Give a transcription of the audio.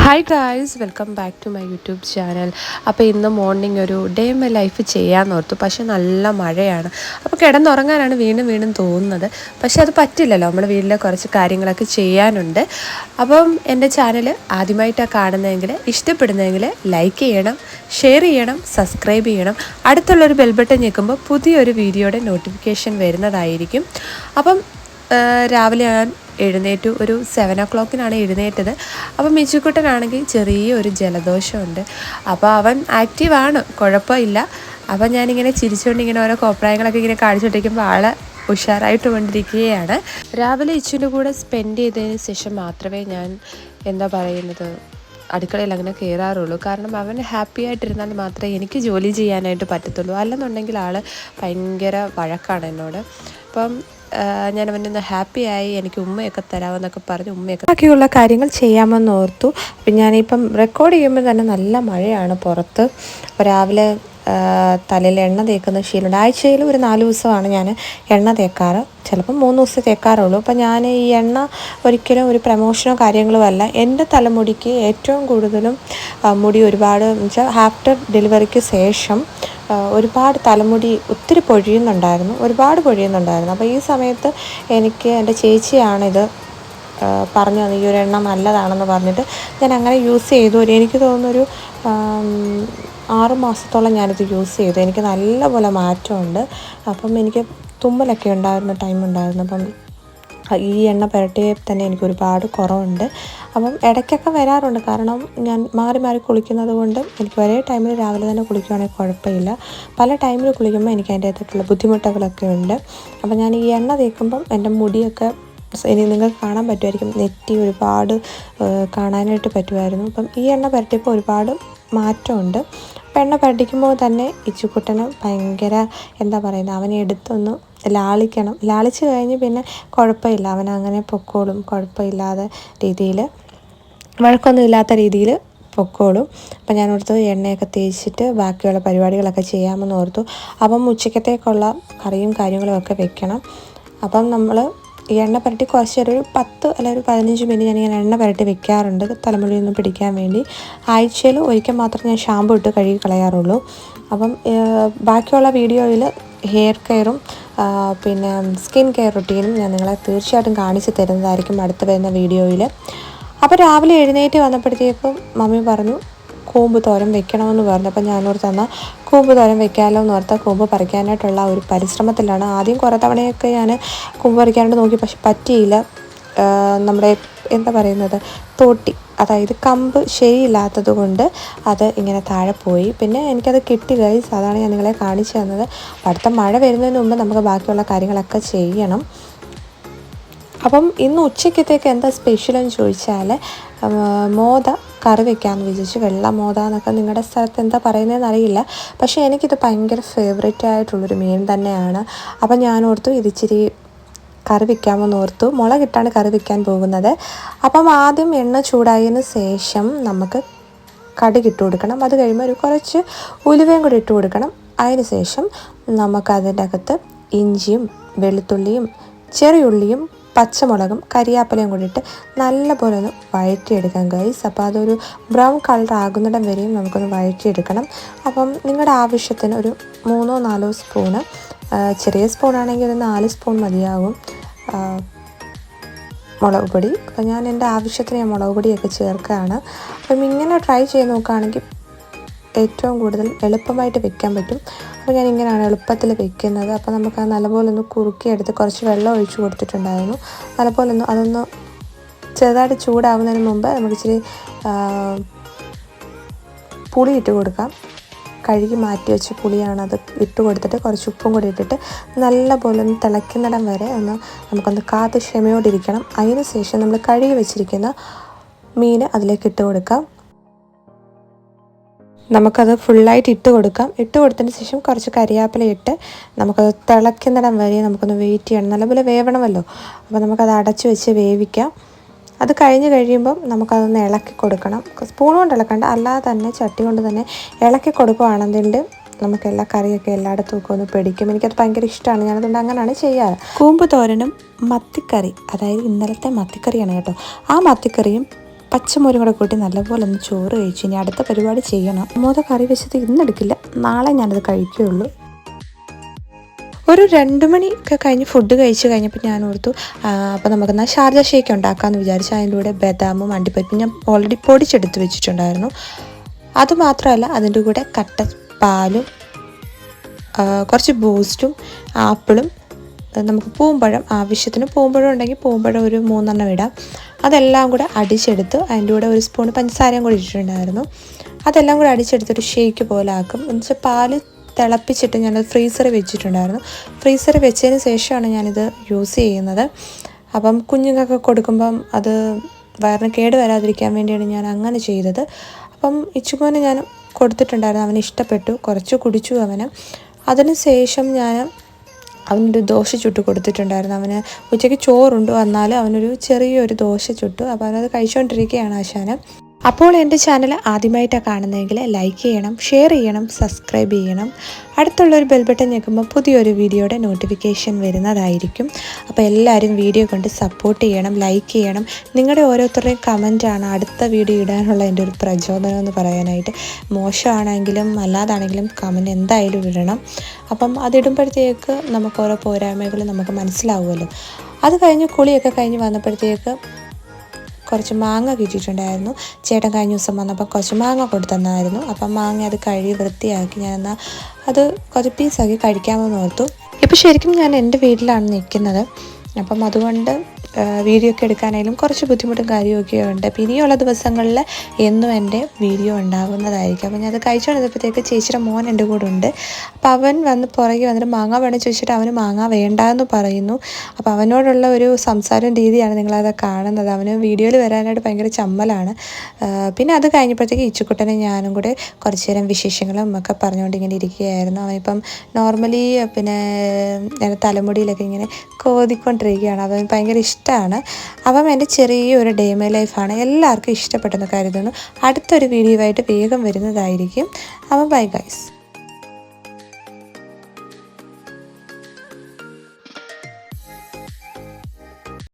Hi guys, welcome back to my YouTube channel. അപ്പോൾ ഇന്ന് morning ഒരു ഡേ മൈ ലൈഫ് ചെയ്യാമെന്ന് ഓർത്തു. പക്ഷേ നല്ല മഴയാണ്. അപ്പോൾ കിടന്നുറങ്ങാനാണ് വീണ്ടും വീണ്ടും തോന്നുന്നത്. പക്ഷേ അത് പറ്റില്ലല്ലോ, നമ്മുടെ വീട്ടിലെ കുറച്ച് കാര്യങ്ങളൊക്കെ ചെയ്യാനുണ്ട്. അപ്പം എൻ്റെ ചാനൽ ആദ്യമായിട്ടാണ് കാണുന്നതെങ്കിൽ, ഇഷ്ടപ്പെടുന്നതെങ്കിൽ ലൈക്ക് ചെയ്യണം, ഷെയർ ചെയ്യണം, സബ്സ്ക്രൈബ് ചെയ്യണം. അടുത്തുള്ളൊരു ബെൽ ബട്ടൺ ഞെക്കുമ്പോൾ പുതിയൊരു വീഡിയോയുടെ നോട്ടിഫിക്കേഷൻ വരുന്നതായിരിക്കും. അപ്പം രാവിലെ ഞാൻ എഴുന്നേറ്റു, ഒരു 7 o'clock എഴുന്നേറ്റത്. അപ്പം മിച്ചുക്കുട്ടനാണെങ്കിൽ ചെറിയൊരു ജലദോഷമുണ്ട്. അപ്പോൾ അവൻ ആക്റ്റീവാണ്, കുഴപ്പമില്ല. അപ്പം ഞാനിങ്ങനെ ചിരിച്ചുകൊണ്ട് ഇങ്ങനെ ഓരോ കോപ്രായങ്ങളൊക്കെ ഇങ്ങനെ കാണിച്ചുകൊണ്ടിരിക്കുമ്പോൾ ആളെ ഉഷാറായിട്ട് കൊണ്ടിരിക്കുകയാണ്. രാവിലെ ഇച്ചിൻ്റെ കൂടെ സ്പെൻഡ് ചെയ്തതിന് ശേഷം മാത്രമേ ഞാൻ അടുക്കളയിൽ അങ്ങനെ കയറാറുള്ളൂ. കാരണം അവൻ ഹാപ്പി ആയിട്ടിരുന്നാൽ മാത്രമേ എനിക്ക് ജോലി ചെയ്യാനായിട്ട് പറ്റത്തുള്ളൂ. അല്ലെന്നുണ്ടെങ്കിൽ ആൾ ഭയങ്കര വഴക്കാണ് എന്നോട്. അപ്പം ഞാൻ അവനൊന്ന് ഹാപ്പിയായി എനിക്ക് ഉമ്മയൊക്കെ തരാമെന്നൊക്കെ പറഞ്ഞ് ബാക്കിയുള്ള കാര്യങ്ങൾ ചെയ്യാമെന്ന് ഓർത്തു. അപ്പം ഞാനിപ്പം റെക്കോർഡ് ചെയ്യുമ്പോൾ തന്നെ നല്ല മഴയാണ് പുറത്ത്. അപ്പോൾ രാവിലെ തലയിൽ എണ്ണ തേക്കുന്ന ശീലമുണ്ട്. ആഴ്ചയിൽ ഒരു 4 ദിവസമാണ് ഞാൻ എണ്ണ തേക്കാറ്, ചിലപ്പോൾ 3 ദിവസം തേക്കാറുള്ളൂ. അപ്പം ഞാൻ ഈ എണ്ണ ഒരിക്കലും ഒരു പ്രമോഷനോ കാര്യങ്ങളോ അല്ല. എൻ്റെ തലമുടിക്ക് ഏറ്റവും കൂടുതലും മുടി ഒരുപാട് വെച്ചാൽ ആഫ്റ്റർ ഡെലിവറിക്ക് ശേഷം ഒരുപാട് തലമുടി ഒത്തിരി ഒരുപാട് പൊഴിയുന്നുണ്ടായിരുന്നു. അപ്പോൾ ഈ സമയത്ത് എനിക്ക് എൻ്റെ ചേച്ചിയാണിത് പറഞ്ഞു തന്നു, ഈ ഒരു എണ്ണ നല്ലതാണെന്ന് പറഞ്ഞിട്ട് ഞാൻ അങ്ങനെ യൂസ് ചെയ്തു. എനിക്ക് തോന്നുന്നൊരു 6 മാസത്തോളം ഞാനിത് യൂസ് ചെയ്തു. എനിക്ക് നല്ലപോലെ മാറ്റമുണ്ട്. അപ്പം എനിക്ക് തുമ്മലൊക്കെ ടൈം ഉണ്ടായിരുന്നു. അപ്പം ഈ എണ്ണ പുരട്ടിയപ്പോൾ തന്നെ എനിക്ക് ഒരുപാട് കുറവുണ്ട്. അപ്പം ഇടയ്ക്കൊക്കെ വരാറുണ്ട്, കാരണം ഞാൻ മാറി മാറി കുളിക്കുന്നത് കൊണ്ട് എനിക്ക് ഒരേ ടൈമിൽ രാവിലെ തന്നെ കുളിക്കുകയാണെങ്കിൽ കുഴപ്പമില്ല. പല ടൈമിൽ കുളിക്കുമ്പോൾ എനിക്ക് അതിൻ്റെ അകത്തുള്ള ബുദ്ധിമുട്ടുകളൊക്കെ ഉണ്ട്. അപ്പം ഞാൻ ഈ എണ്ണ തേക്കുമ്പം എൻ്റെ മുടിയൊക്കെ ഇനി നിങ്ങൾക്ക് കാണാൻ പറ്റുമായിരിക്കും, നെറ്റി ഒരുപാട് കാണാനായിട്ട് പറ്റുമായിരുന്നു. അപ്പം ഈ എണ്ണ പുരട്ടിയപ്പോൾ ഒരുപാട് മാറ്റമുണ്ട്. അപ്പം എണ്ണ പുരട്ടിക്കുമ്പോൾ തന്നെ ഇച്ചുക്കുട്ടന് ഭയങ്കര അവനെ എടുത്തൊന്ന് ലാളിക്കണം. ലാളിച്ച് കഴിഞ്ഞ് പിന്നെ കുഴപ്പമില്ല, അവനങ്ങനെ പൊക്കോളും. കുഴപ്പമില്ലാതെ രീതിയിൽ, വഴക്കൊന്നും ഇല്ലാത്ത രീതിയിൽ പൊക്കോളും. അപ്പം ഞാൻ ഓർത്തു എണ്ണയൊക്കെ തേച്ചിട്ട് ബാക്കിയുള്ള പരിപാടികളൊക്കെ ചെയ്യാമെന്ന് ഓർത്തു. അപ്പം ഉച്ചക്കത്തേക്കുള്ള കറിയും കാര്യങ്ങളും ഒക്കെ വെക്കണം. അപ്പം നമ്മൾ ഈ എണ്ണ പുരട്ടി കുറച്ച് നേരം ഒരു 10 അല്ലെങ്കിൽ 15 മിനിറ്റ് ഞാനിങ്ങനെ എണ്ണ പുരട്ടി വെക്കാറുണ്ട്, തലമുടിയൊന്നും പിടിക്കാൻ വേണ്ടി. ആഴ്ചയിൽ ഒരിക്കൽ മാത്രം ഞാൻ ഷാമ്പു ഇട്ട് കഴുകി കളയാറുള്ളൂ. അപ്പം ബാക്കിയുള്ള വീഡിയോയിൽ ഹെയർ കെയറും പിന്നെ സ്കിൻ കെയർ റുട്ടീനും ഞാൻ നിങ്ങളെ തീർച്ചയായിട്ടും കാണിച്ചു തരുന്നതായിരിക്കും അടുത്ത് വരുന്ന വീഡിയോയിൽ. അപ്പോൾ രാവിലെ എഴുന്നേറ്റ് വന്നപ്പോഴത്തേക്കും മമ്മി പറഞ്ഞു കൂമ്പ് തോരൻ വെക്കണമെന്ന് പറഞ്ഞു. അപ്പം ഞാനോട് തന്നാൽ കൂമ്പ് തോരൻ വെക്കാമല്ലോ എന്ന് ഓർത്താൽ കൂമ്പ് പറിക്കാനായിട്ടുള്ള ഒരു പരിശ്രമത്തിലാണ്. ആദ്യം കുറേ തവണയൊക്കെ ഞാൻ കൂമ്പ് പറിക്കാനായിട്ട് നോക്കി, പക്ഷെ പറ്റിയില്ല. നമ്മുടെ തോട്ടി, അതായത് കമ്പ് ശരിയില്ലാത്തത് കൊണ്ട് അത് ഇങ്ങനെ താഴെ പോയി. പിന്നെ എനിക്കത് കിട്ടി ഗൈസ്, അതാണ് ഞാൻ നിങ്ങളെ കാണിച്ചു തന്നത്. അടുത്ത മഴ വരുന്നതിന് മുമ്പ് നമുക്ക് ബാക്കിയുള്ള കാര്യങ്ങളൊക്കെ ചെയ്യണം. അപ്പം ഇന്ന് ഉച്ചയ്ക്കത്തേക്ക് എന്താ സ്പെഷ്യലെന്ന് ചോദിച്ചാൽ മോദ കറി വെക്കാമെന്ന് വിചാരിച്ചു. വെള്ള മോദ എന്നൊക്കെ നിങ്ങളുടെ സ്ഥലത്ത് എന്താ പറയുന്നതെന്ന് അറിയില്ല, പക്ഷേ എനിക്കിത് ഭയങ്കര ഫേവറേറ്റ് ആയിട്ടുള്ളൊരു മീൻ തന്നെയാണ്. അപ്പം ഞാൻ ഓർത്തു ഇതിച്ചിരി കറി വെക്കാമെന്ന് ഓർത്തു. മുളകിട്ടാണ് കറി വെക്കാൻ പോകുന്നത്. അപ്പം ആദ്യം എണ്ണ ചൂടായതിന് ശേഷം നമുക്ക് കടുക് ഇട്ട് കൊടുക്കണം. അത് കഴിയുമ്പോൾ ഒരു കുറച്ച് ഉലുവയും കൂടി ഇട്ട് കൊടുക്കണം. അതിന് ശേഷം നമുക്കതിൻ്റെ അകത്ത് ഇഞ്ചിയും വെളുത്തുള്ളിയും ചെറിയുള്ളിയും പച്ചമുളകും കരിയാപ്പിലയും കൂടി ഇട്ട് നല്ലപോലെ ഒന്ന് വഴറ്റിയെടുക്കാം ഗൈസ്. അപ്പോൾ അതൊരു ബ്രൗൺ കളർ ആകുന്നിടം വരെയും നമുക്കൊന്ന് വഴറ്റിയെടുക്കണം. അപ്പം നിങ്ങളുടെ ആവശ്യത്തിന് ഒരു 3-4 സ്പൂണ്, ചെറിയ സ്പൂണാണെങ്കിൽ ഒരു 4 സ്പൂൺ മതിയാകും മുളക് പൊടി. അപ്പം ഞാൻ എൻ്റെ ആവശ്യത്തിന് ഞാൻ മുളക് പൊടിയൊക്കെ ചേർക്കുകയാണ്. അപ്പം ഇങ്ങനെ ട്രൈ ചെയ്ത് നോക്കുകയാണെങ്കിൽ ഏറ്റവും കൂടുതൽ എളുപ്പമായിട്ട് വെക്കാൻ പറ്റും. അപ്പോൾ ഞാൻ ഇങ്ങനെയാണ് എളുപ്പത്തിൽ വെക്കുന്നത്. അപ്പോൾ നമുക്ക് നല്ലപോലെ ഒന്ന് കുറുക്കിയെടുത്ത് കുറച്ച് വെള്ളം ഒഴിച്ച് കൊടുത്തിട്ടുണ്ടായിരുന്നു. നല്ലപോലെ അതൊന്ന് ചെറുതായിട്ട് ചൂടാവുന്നതിന് മുമ്പ് നമുക്ക് ഇച്ചിരി പുളി ഇട്ട് കൊടുക്കാം. കഴുകി മാറ്റി വെച്ച് പുളിയാണ്, അത് ഇട്ട് കൊടുത്തിട്ട് കുറച്ച് ഉപ്പും കൂടി ഇട്ടിട്ട് നല്ലപോലെ ഒന്ന് തിളയ്ക്കുന്നിടം വരെ നമുക്കൊന്ന് കാത്ത് ക്ഷമയോടിരിക്കണം. അതിന് ശേഷം നമ്മൾ കഴുകി വെച്ചിരിക്കുന്ന മീൻ അതിലേക്ക് ഇട്ട് കൊടുക്കാം. നമുക്കത് ഫുള്ളായിട്ട് ഇട്ട് കൊടുക്കാം. ഇട്ട് കൊടുത്തതിന് ശേഷം കുറച്ച് കരിയാപ്പില ഇട്ട് നമുക്കത് തിളയ്ക്കുന്നിടം വരെ നമുക്കൊന്ന് വെയിറ്റ് ചെയ്യണം. നല്ലപോലെ വേവണമല്ലോ. അപ്പോൾ നമുക്കത് അടച്ച് വെച്ച് വേവിക്കാം. അത് കഴിയുമ്പം നമുക്കതൊന്ന് ഇളക്കി കൊടുക്കണം. സ്പൂൺ കൊണ്ട് ഇളക്കണ്ട, അല്ലാതെ തന്നെ ചട്ടി കൊണ്ട് തന്നെ ഇളക്കി കൊടുക്കുകയാണെങ്കിൽ നമുക്ക് എല്ലാ കറിയൊക്കെ എല്ലായിടത്തും ഒക്കെ ഒന്ന് പിടിക്കും. എനിക്കത് ഭയങ്കര ഇഷ്ടമാണ്, ഞാനതുകൊണ്ട് അങ്ങനെയാണ് ചെയ്യാറ്. കൂമ്പ് തോരനും മത്തിക്കറി, അതായത് ഇന്നലത്തെ മത്തിക്കറിയാണ് കേട്ടോ. ആ മത്തിക്കറിയും പച്ചമോരും കൂടെ കൂട്ടി നല്ലപോലെ ഒന്ന് ചോറ് കഴിച്ചു. ഇനി അടുത്ത പരിപാടി ചെയ്യണം. മോദ കറി വെച്ചത് ഇന്നെടുക്കില്ല, നാളെ ഞാനത് കഴിക്കുകയുള്ളൂ. ഒരു 2 മണിയൊക്കെ കഴിഞ്ഞ് ഫുഡ് കഴിച്ച് കഴിഞ്ഞപ്പോൾ ഞാൻ ഓർത്തു അപ്പോൾ നമുക്കെന്നാൽ ഷാർജ ഷേക്ക് ഉണ്ടാക്കാമെന്ന് വിചാരിച്ചു. അതിൻ്റെ കൂടെ ബദാമും അണ്ടിപ്പരിപ്പും ഞാൻ ഓൾറെഡി പൊടിച്ചെടുത്ത് വെച്ചിട്ടുണ്ടായിരുന്നു. അതുമാത്രമല്ല അതിൻ്റെ കൂടെ കട്ട പാലും കുറച്ച് ബൂസ്റ്റും ആപ്പിളും നമുക്ക് പൂമ്പഴം, ആവശ്യത്തിന് പൂമ്പഴം ഉണ്ടെങ്കിൽ പൂമ്പഴം ഒരു 3 എണ്ണം ഇടാം. അതെല്ലാം കൂടെ അടിച്ചെടുത്ത് അതിൻ്റെ കൂടെ ഒരു സ്പൂൺ പഞ്ചസാരയും കൂടി ഇട്ടിട്ടുണ്ടായിരുന്നു. അതെല്ലാം കൂടെ അടിച്ചെടുത്തൊരു ഷേക്ക് പോലെ ആക്കും. എന്നുവെച്ചാൽ പാല് തിളപ്പിച്ചിട്ട് ഞാനത് ഫ്രീസറിൽ വെച്ചിട്ടുണ്ടായിരുന്നു. ഫ്രീസറിൽ വെച്ചതിന് ശേഷമാണ് ഞാനിത് യൂസ് ചെയ്യുന്നത്. അപ്പം കുഞ്ഞുങ്ങൾക്ക് കൊടുക്കുമ്പം അത് വയറിന് കേട് വരാതിരിക്കാൻ വേണ്ടിയാണ് ഞാൻ അങ്ങനെ ചെയ്തത്. അപ്പം ഇച്ചുമോനെ ഞാൻ കൊടുത്തിട്ടുണ്ടായിരുന്നു, അവന് ഇഷ്ടപ്പെട്ടു, കുറച്ച് കുടിച്ചു അവന്. അതിന് ശേഷം ഞാൻ അവനൊരു ദോശ ചുട്ട് കൊടുത്തിട്ടുണ്ടായിരുന്നു. അവന് ഉച്ചയ്ക്ക് ചോറുണ്ട്, വന്നാലും അവനൊരു ചെറിയൊരു ദോശ ചുട്ടു. അപ്പോൾ അവനത് കഴിച്ചുകൊണ്ടിരിക്കുകയാണ് ആശാന്. അപ്പോൾ എൻ്റെ ചാനൽ ആദ്യമായിട്ടാണ് കാണുന്നതെങ്കിൽ ലൈക്ക് ചെയ്യണം, ഷെയർ ചെയ്യണം, സബ്സ്ക്രൈബ് ചെയ്യണം. അടുത്തുള്ളൊരു ബെൽ ബട്ടൺ ഞെക്കുമ്പോൾ പുതിയൊരു വീഡിയോയുടെ നോട്ടിഫിക്കേഷൻ വരുന്നതായിരിക്കും. അപ്പോൾ എല്ലാവരും വീഡിയോ കൊണ്ട് സപ്പോർട്ട് ചെയ്യണം, ലൈക്ക് ചെയ്യണം. നിങ്ങളുടെ ഓരോരുത്തരുടെയും കമൻറ്റാണ് അടുത്ത വീഡിയോ ഇടാനുള്ള എൻ്റെ ഒരു പ്രചോദനം എന്ന് പറയാനായിട്ട്. മോശമാണെങ്കിലും അല്ലാതാണെങ്കിലും കമൻറ്റ് എന്തായാലും ഇടണം. അപ്പം അതിടുമ്പോഴത്തേക്ക് നമുക്ക് ഓരോ പോരായ്മകൾ നമുക്ക് മനസ്സിലാവുമല്ലോ. അത് കഴിഞ്ഞ് കുളിയൊക്കെ കഴിഞ്ഞ് വന്നപ്പോഴത്തേക്ക് കുറച്ച് മാങ്ങ കിട്ടിയിട്ടുണ്ടായിരുന്നു. ചേട്ടൻ കഴിഞ്ഞ ദിവസം വന്നപ്പോൾ കുറച്ച് മാങ്ങ കൊടുത്തന്നായിരുന്നു. അപ്പം മാങ്ങ അത് കഴുകി വൃത്തിയാക്കി ഞാനെന്നാൽ അത് കുറച്ച് പീസാക്കി കഴിക്കാമെന്ന് ഓർത്തു. ഇപ്പോൾ ശരിക്കും ഞാൻ എൻ്റെ വീട്ടിലാണ് നിൽക്കുന്നത്. അപ്പം അതുകൊണ്ട് വീഡിയോ ഒക്കെ എടുക്കാനായാലും കുറച്ച് ബുദ്ധിമുട്ടും കാര്യമൊക്കെ ഉണ്ട്. അപ്പോൾ ഇനിയുള്ള ദിവസങ്ങളിൽ എന്നും എൻ്റെ വീഡിയോ ഉണ്ടാകുന്നതായിരിക്കും. അപ്പോൾ ഞാനത് കഴിച്ചുകൊണ്ടിരുന്നപ്പോഴത്തേക്ക് ചേച്ചിയുടെ മോൻ എൻ്റെ കൂടെ ഉണ്ട്. അപ്പോൾ അവൻ വന്ന് പുറകെ വന്നിട്ട് മാങ്ങ വേണം ചോദിച്ചിട്ട് അവന് മാങ്ങ വേണ്ടാന്ന് പറയുന്നു. അപ്പോൾ അവനോടുള്ള ഒരു സംസാരം രീതിയാണ് നിങ്ങളത് കാണുന്നത്. അവന് വീഡിയോയിൽ വരാനായിട്ട് ഭയങ്കര ചമ്മലാണ്. പിന്നെ അത് കഴിഞ്ഞപ്പോഴത്തേക്ക് ഇച്ചുക്കുട്ടനെ ഞാനും കൂടെ കുറച്ച് നേരം വിശേഷങ്ങളും ഒക്കെ പറഞ്ഞുകൊണ്ട് ഇങ്ങനെ ഇരിക്കുകയായിരുന്നു. അവനിപ്പം നോർമലി പിന്നെ തലമുടിയിലൊക്കെ ഇങ്ങനെ കോതിക്കൊണ്ടിരിക്കുകയാണ്. അവൻ ഭയങ്കര ഇഷ്ടമാണ്. അപ്പം എൻ്റെ ചെറിയൊരു ഡേ മൈ ലൈഫാണ്. എല്ലാവർക്കും ഇഷ്ടപ്പെട്ടെന്ന് കരുതുന്നു. അടുത്തൊരു വീഡിയോ ആയിട്ട് വേഗം വരുന്നതായിരിക്കും. അപ്പം ബൈ ഗൈസ്.